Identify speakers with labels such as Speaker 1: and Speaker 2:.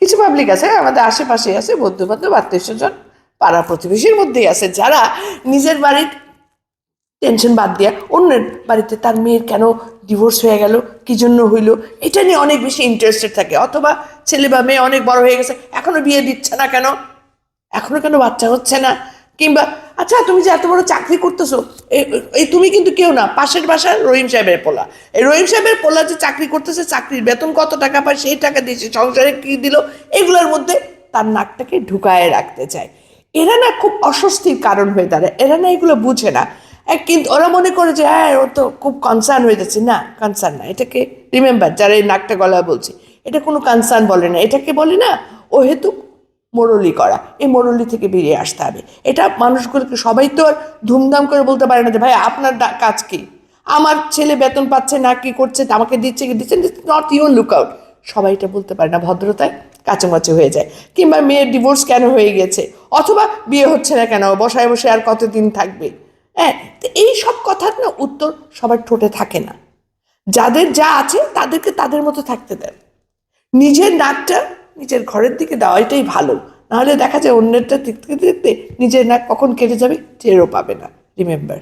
Speaker 1: কিছু পাবলিক আছে আমাদের আশেপাশে আছে, বন্ধু বান্ধব আত্মীয় স্বজন পাড়া প্রতিবেশীর মধ্যেই আছে, যারা নিজের বাড়ির টেনশন বাদ দিয়া অন্যের বাড়িতে তার মেয়ের কেন ডিভোর্স হয়ে গেল, কি জন্য হইলো, এটা নিয়ে অনেক বেশি ইন্টারেস্টেড থাকে। অথবা ছেলে বা মেয়ে অনেক বড় হয়ে গেছে, এখনো বিয়ে দিচ্ছে না কেন, এখনো কেন বাচ্চা হচ্ছে না, কিংবা আচ্ছা তুমি যে এত বড় চাকরি করতেছো, এই তুমি কিন্তু কেউ না, পাশের বাসার রহিম সাহেবের পোলা, এই রহিম সাহেবের পোলা যে চাকরি করতেছে, চাকরির বেতন কত টাকা পায়, সেই টাকা দিয়েছে সংসারে কি দিল, এগুলোর মধ্যে তার নাকটাকে ঢুকায় রাখতে চায়। এরা না খুব অস্বস্তির কারণ হয়ে দাঁড়ায়, এরা না এগুলো বুঝে না। কিন্তু ওরা মনে করে যে হ্যাঁ ও তো খুব কনসার্ন হয়ে যাচ্ছে, না কনসার্ন না, এটাকে রিমেম্বার, যারা এই নাকটা গলা বলছে, এটা কোনো কনসার্ন বলে না, এটাকে বলে না ও হেতু মোড়লি করা। এই মোড়লি থেকে বেরিয়ে আসতে হবে। এটা মানুষগুলোকে, সবাই তো আর ধুমধাম করে বলতে পারে না যে ভাই আপনার কাজ কি, আমার ছেলে বেতন পাচ্ছে না, কি করছে, আমাকে দিচ্ছে কি দিচ্ছে, নট ইউর লুক আউট, সবাই এটা বলতে পারে না, ভদ্রতায় কাছামাছি হয়ে যায়। কিংবা মেয়ের ডিভোর্স কেন হয়ে গেছে, অথবা বিয়ে হচ্ছে না কেন, বসায় বসে আর কতদিন থাকবে। হ্যাঁ, তো এই সব কথার না উত্তর সবার ঠোঁটে থাকে না। যাদের যা আছে তাদেরকে তাদের মতো থাকতে দেন, নিজের নাকটা নিজের ঘরের দিকে দেওয়া, এটাই ভালো। নাহলে দেখা যায় অন্যেরটা দেখতে দেখতে নিজের নাক কখন কেটে যাবে টেরও পাবে না। রিমেম্বার।